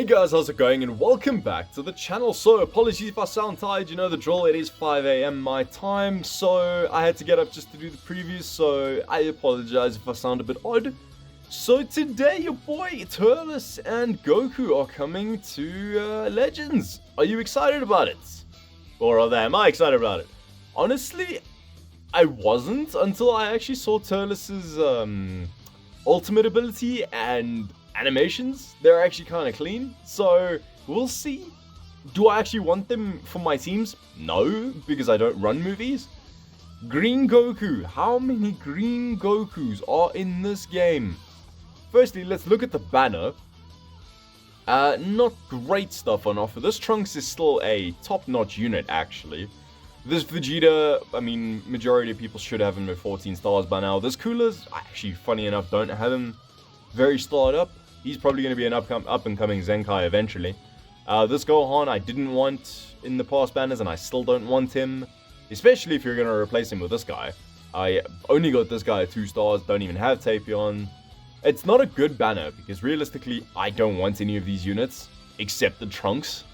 Guys, how's it going, and welcome back to the channel. So apologies if I sound tired, you know the drill, it is 5 AM my time, so I had to get up just to do the previews, so I apologize if I sound a bit odd. So today your boy Turles and Goku are coming to Legends. Are you excited about it? Or rather, am I excited about it? Honestly, I wasn't until I actually saw Turles' ultimate ability and animations. They're actually kind of clean, so we'll see. Do I actually want them for my teams? No, because I don't run movies. Green Goku. How many Green Gokus are in this game? Firstly, let's look at the banner. Not great stuff on offer. This Trunks is still a top-notch unit, actually. This Vegeta, I mean, majority of people should have him at 14 stars by now. This Coolers, actually, funny enough, don't have him very starred up. He's probably going to be an up-and-coming Zenkai eventually. This Gohan I didn't want in the past banners, and I still don't want him. Especially if you're going to replace him with this guy. I only got this guy at 2 stars, don't even have Tapion. It's not a good banner, because realistically, I don't want any of these units, except the Trunks.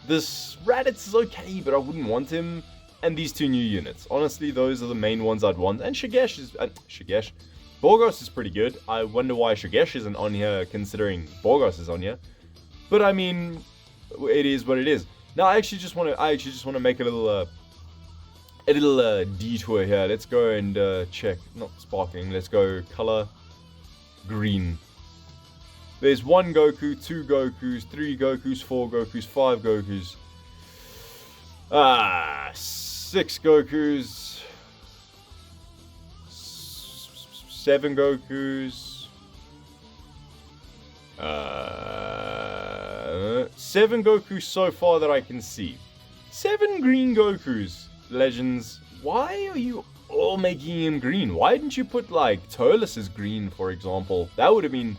This Raditz is okay, but I wouldn't want him. And these 2 new units. Honestly, those are the main ones I'd want. And Shigesh is... Borgos is pretty good. I wonder why Shigesh isn't on here, considering Borgos is on here. But I mean, it is what it is. Now, I actually just want to make a little detour here. Let's go and check. Not sparkling. Let's go color green. There's 1 Goku, 2 Gokus, 3 Gokus, 4 Gokus, 5 Gokus. 6 Gokus. 7 Gokus. 7 Gokus so far that I can see. 7 green Gokus. Legends. Why are you all making him green? Why didn't you put, like, Turles as green, for example? That would have been...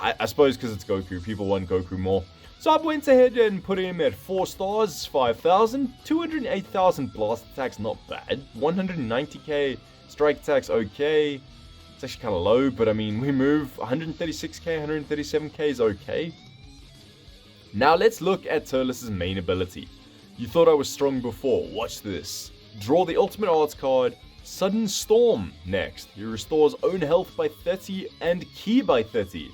I suppose because it's Goku. People want Goku more. So I went ahead and put him at 4 stars, 5,000. 208,000 blast attacks, not bad. 190k... strike attacks, okay. It's actually kind of low, but I mean, we move 136k, 137k is okay. Now let's look at Turles' main ability. You thought I was strong before. Watch this. Draw the ultimate arts card, Sudden Storm. Next, he restores own health by 30 and ki by 30.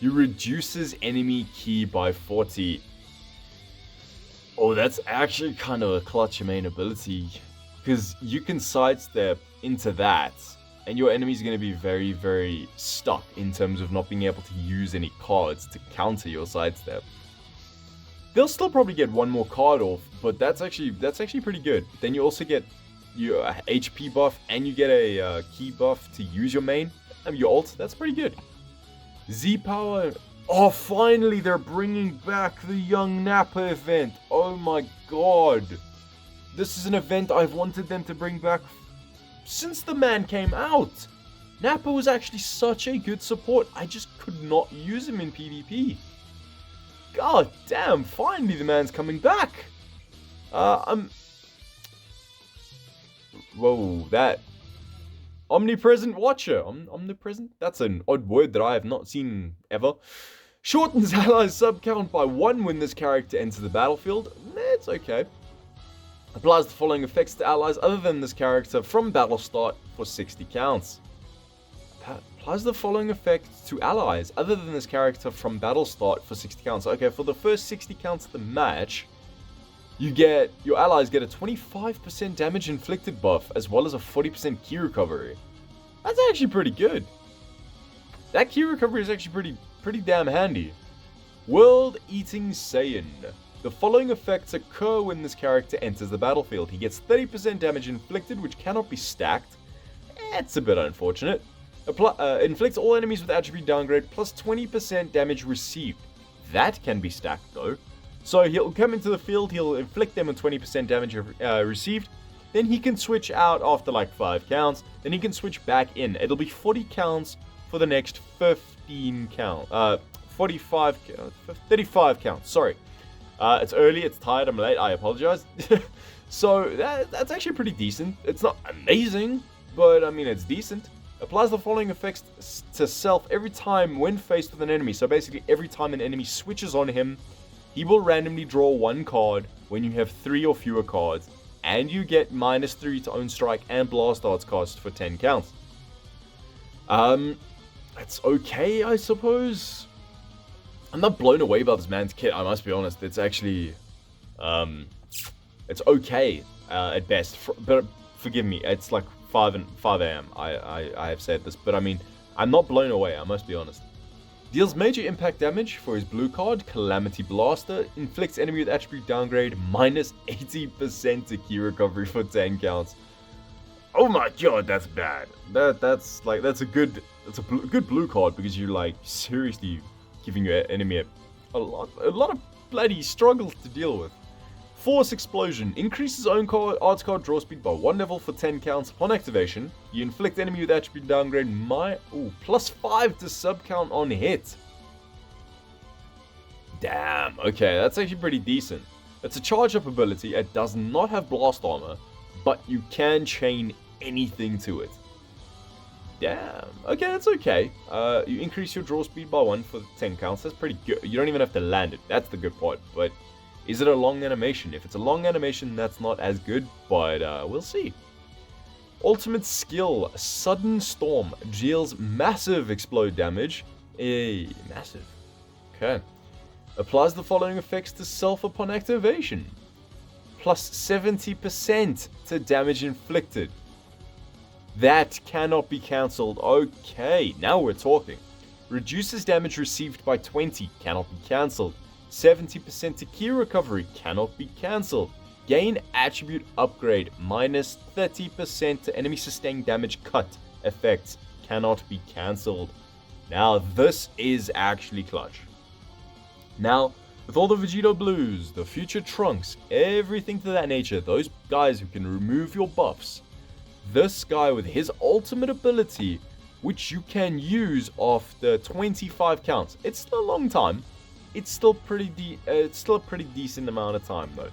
He reduces enemy ki by 40. Oh, that's actually kind of a clutch main ability. Because you can sidestep into that, and your enemy's going to be very, very stuck in terms of not being able to use any cards to counter your sidestep. They'll still probably get 1 more card off, but that's actually pretty good. Then you also get your HP buff, and you get a key buff to use your main, your ult. That's pretty good. Z power. Oh, finally they're bringing back the Young Nappa event. Oh my god. This is an event I've wanted them to bring back since the man came out. Nappa was actually such a good support. I just could not use him in PvP. God damn, finally the man's coming back. Whoa, that... Omnipresent Watcher. Omnipresent? That's an odd word that I have not seen ever. Shortens allies sub count by 1 when this character enters the battlefield. It's okay. Applies the following effects to allies other than this character from battle start for 60 counts. Applies the following effects to allies other than this character from battle start for 60 counts. Okay, for the first 60 counts of the match, your allies get a 25% damage inflicted buff as well as a 40% ki recovery. That's actually pretty good. That ki recovery is actually pretty damn handy. World Eating Saiyan. The following effects occur when this character enters the battlefield. He gets 30% damage inflicted, which cannot be stacked. It's a bit unfortunate. Inflicts all enemies with attribute downgrade, plus 20% damage received. That can be stacked, though. So he'll come into the field, he'll inflict them with 20% damage received. Then he can switch out after like 5 counts. Then he can switch back in. It'll be 40 counts for the next 35 counts, sorry. It's early, it's tired, I'm late, I apologize. So, that's actually pretty decent. It's not amazing, but I mean, it's decent. Applies the following effects to self every time when faced with an enemy. So basically, every time an enemy switches on him, he will randomly draw one card when you have 3 or fewer cards, and you get -3 to own strike and blast arts cost for 10 counts. It's okay, I suppose. I'm not blown away by this man's kit, I must be honest. It's actually, it's okay at best. But forgive me, it's like 5 a.m. I have said this, but I mean, I'm not blown away, I must be honest. Deals major impact damage for his blue card, Calamity Blaster. Inflicts enemy with attribute downgrade, -80% to key recovery for 10 counts. Oh my god, that's bad. That's a good blue card, because you're like seriously giving your enemy a lot of bloody struggles to deal with. Force Explosion. Increases own arts card draw speed by 1 level for 10 counts. Upon activation, you inflict enemy with attribute downgrade +5 to sub count on hit. Damn, okay, that's actually pretty decent. It's a charge up ability. It does not have blast armor, but you can chain anything to it. Damn, okay, that's okay. You increase your draw speed by 1 for 10 counts. That's pretty good. You don't even have to land it. That's the good part, but is it a long animation? If it's a long animation, that's not as good, but we'll see. Ultimate skill, Sudden Storm. Deals massive explode damage. Massive. Okay. Applies the following effects to self upon activation. +70% to damage inflicted. That cannot be cancelled. Okay, now we're talking. Reduces damage received by 20. Cannot be cancelled. 70% to key recovery, cannot be cancelled. Gain attribute upgrade, -30% to enemy sustained damage cut effects, cannot be cancelled. Now this is actually clutch. Now, with all the Vegeta Blues, the future Trunks, everything to that nature, those guys who can remove your buffs, this guy with his ultimate ability, which you can use after 25 counts, it's still a long time. It's still a pretty decent amount of time though.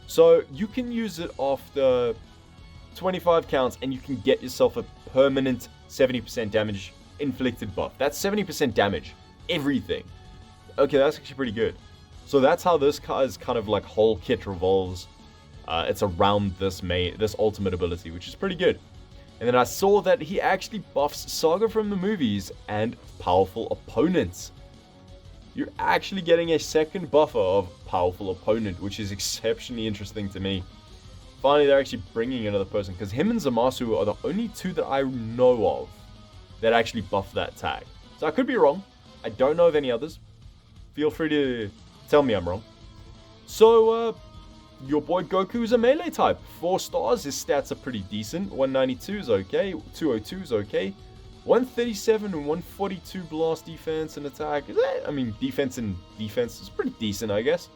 So you can use it after 25 counts and you can get yourself a permanent 70% damage inflicted buff. That's 70% damage. Everything. Okay, that's actually pretty good. So that's how this guy's kind of like whole kit revolves. It's around this ultimate ability, which is pretty good. And then I saw that he actually buffs Saga from the movies and powerful opponents. You're actually getting a second buffer of powerful opponent, which is exceptionally interesting to me. Finally, they're actually bringing another person, because him and Zamasu are the only two that I know of that actually buff that tag. So I could be wrong. I don't know of any others. Feel free to tell me I'm wrong. So, your boy Goku is a melee type. 4 stars, his stats are pretty decent. 192 is okay, 202 is okay. 137 and 142 blast defense and attack. I mean, defense is pretty decent, I guess.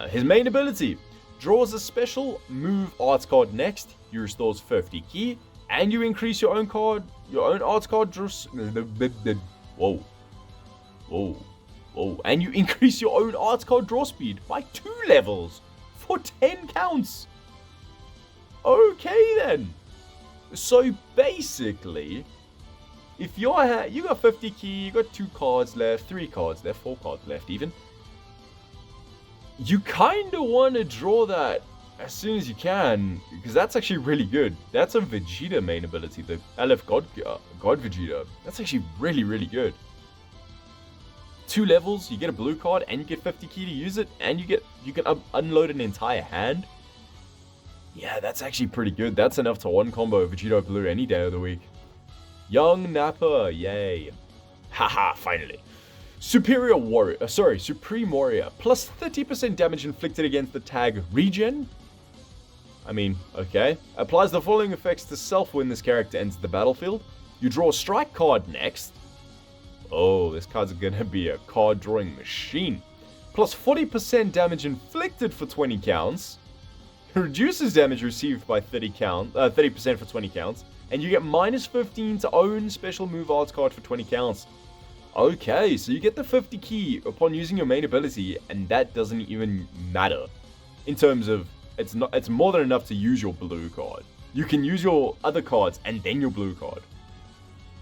His main ability. Draws a special move arts card next. He restores 50 ki. And you increase your own arts card. Whoa. And you increase your own arts card draw speed by 2 levels for 10 counts. Okay then. So basically, if you got 50 ki, you got 2 cards left, 3 cards left, 4 cards left even. You kind of want to draw that as soon as you can, because that's actually really good. That's a Vegeta main ability, the LF God Vegeta. That's actually really, really good. 2 levels, you get a blue card, and you get 50 ki to use it, and you can unload an entire hand. Yeah, that's actually pretty good. That's enough to one combo Vegeta Blue any day of the week. Young Nappa, yay. Haha, finally. Supreme Warrior. Plus 30% damage inflicted against the tag Regen. I mean, okay. Applies the following effects to self when this character enters the battlefield. You draw a strike card next. Oh, this card's gonna be a card drawing machine. Plus 40% damage inflicted for 20 counts. Reduces damage received by 30% for 20 counts, and you get -15 to own special move arts card for 20 counts. Okay, so you get the 50 ki upon using your main ability, and that doesn't even matter in terms of it's more than enough to use your blue card. you can use your other cards and then your blue card.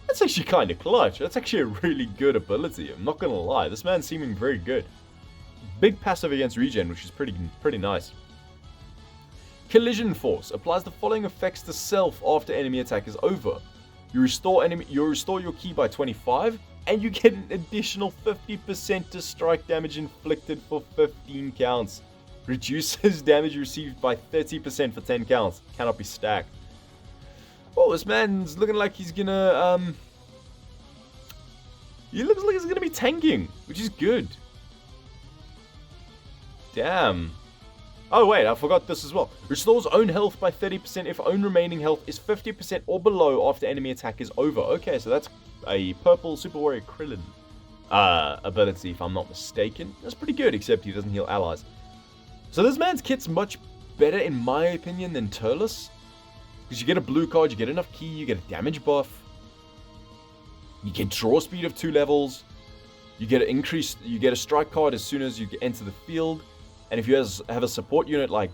That's actually kind of clutch. That's actually a really good ability. I'm not gonna lie. This man's seeming very good. Big passive against regen, which is pretty nice. Collision Force applies the following effects to self after enemy attack is over. You restore your ki by 25, and you get an additional 50% to strike damage inflicted for 15 counts. Reduces damage received by 30% for 10 counts. Cannot be stacked. Oh, this man's looking like he's gonna, he looks like he's gonna be tanking, which is good. Damn. Oh wait, I forgot this as well. Restores own health by 30% if own remaining health is 50% or below after enemy attack is over. Okay, so that's a purple Super Warrior Krillin ability, if I'm not mistaken. That's pretty good, except he doesn't heal allies. So this man's kit's much better, in my opinion, than Turles. Because you get a blue card, you get enough ki, you get a damage buff. You get draw speed of 2 levels. You get a strike card as soon as you enter the field. And if you have a support unit like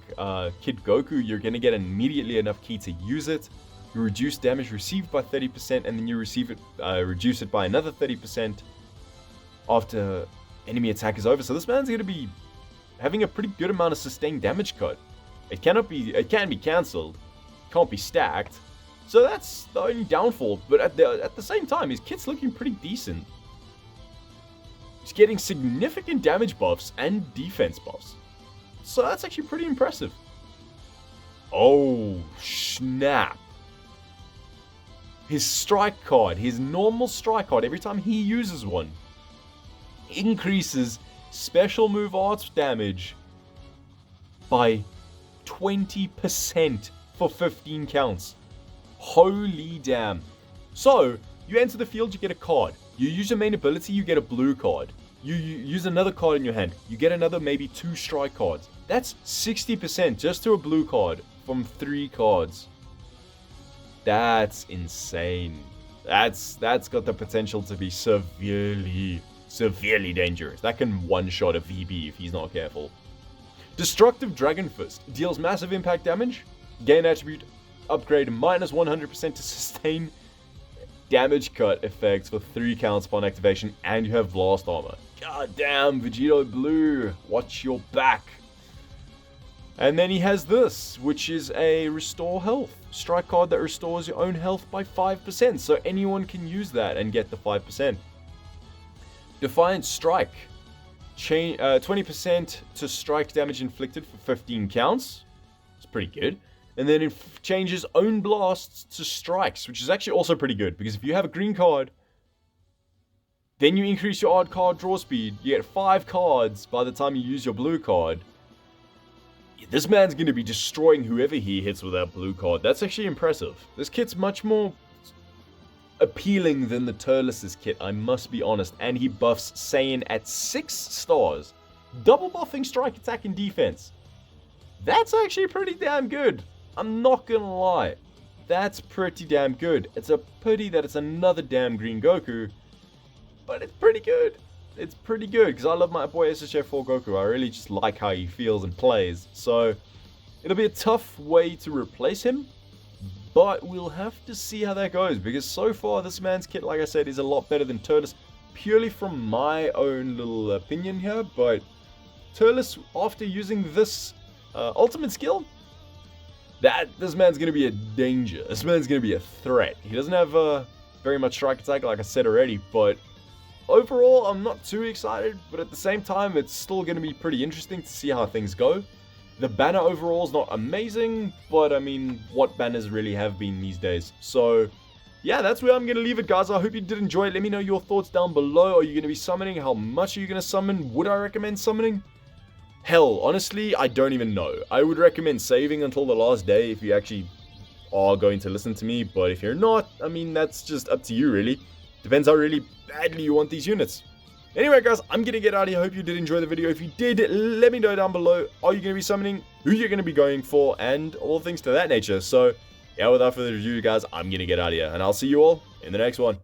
Kid Goku, you're going to get immediately enough ki to use it. You reduce damage received by 30%, and then you reduce it by another 30% after enemy attack is over. So this man's going to be having a pretty good amount of sustained damage cut. It can be cancelled, can't be stacked. So that's the only downfall. But at the same time, his kit's looking pretty decent. He's getting significant damage buffs and defense buffs. So that's actually pretty impressive. Oh, snap. His strike card, his normal strike card, every time he uses one, increases special move arts damage by 20% for 15 counts. Holy damn. So, you enter the field, you get a card. You use your main ability, you get a blue card. You use another card in your hand, you get another maybe 2 strike cards. That's 60% just to a blue card from 3 cards. That's insane. That's got the potential to be severely dangerous. That can one-shot a VB if he's not careful. Destructive Dragon Fist deals massive impact damage. Gain attribute upgrade minus 100% to sustain damage cut effects for 3 counts upon activation, and you have blast armor. God damn, Vegito Blue, watch your back. And then he has this, which is a restore health. Strike card that restores your own health by 5%, so anyone can use that and get the 5%. Defiant Strike. 20% to strike damage inflicted for 15 counts. It's pretty good. And then it changes own blasts to strikes, which is actually also pretty good, because if you have a green card, then you increase your odd card draw speed, you get 5 cards by the time you use your blue card. This man's going to be destroying whoever he hits with that blue card. That's actually impressive. This kit's much more appealing than the Turles' kit, I must be honest. And he buffs Saiyan at 6 stars. Double buffing strike, attack, and defense. That's actually pretty damn good. I'm not gonna lie. That's pretty damn good. It's a pity that it's another damn green Goku. But it's pretty good. It's pretty good, because I love my boy SSJ 4 Goku. I really just like how he feels and plays. So, it'll be a tough way to replace him. But we'll have to see how that goes, because so far this man's kit, like I said, is a lot better than Turles. Purely from my own little opinion here. But Turles, after using this ultimate skill, this man's going to be a danger. This man's going to be a threat. He doesn't have very much strike attack, like I said already, but overall, I'm not too excited, but at the same time, it's still going to be pretty interesting to see how things go. The banner overall is not amazing, but I mean, what banners really have been these days? So, yeah, that's where I'm going to leave it, guys. I hope you did enjoy it. Let me know your thoughts down below. Are you going to be summoning? How much are you going to summon? Would I recommend summoning? Hell, honestly, I don't even know. I would recommend saving until the last day if you actually are going to listen to me, but if you're not, I mean, that's just up to you, really. Depends how really badly you want these units. Anyway, guys, I'm going to get out of here. I hope you did enjoy the video. If you did, let me know down below. Are you going to be summoning? Who you're going to be going for? And all things to that nature. So, yeah, without further ado, guys, I'm going to get out of here. And I'll see you all in the next one.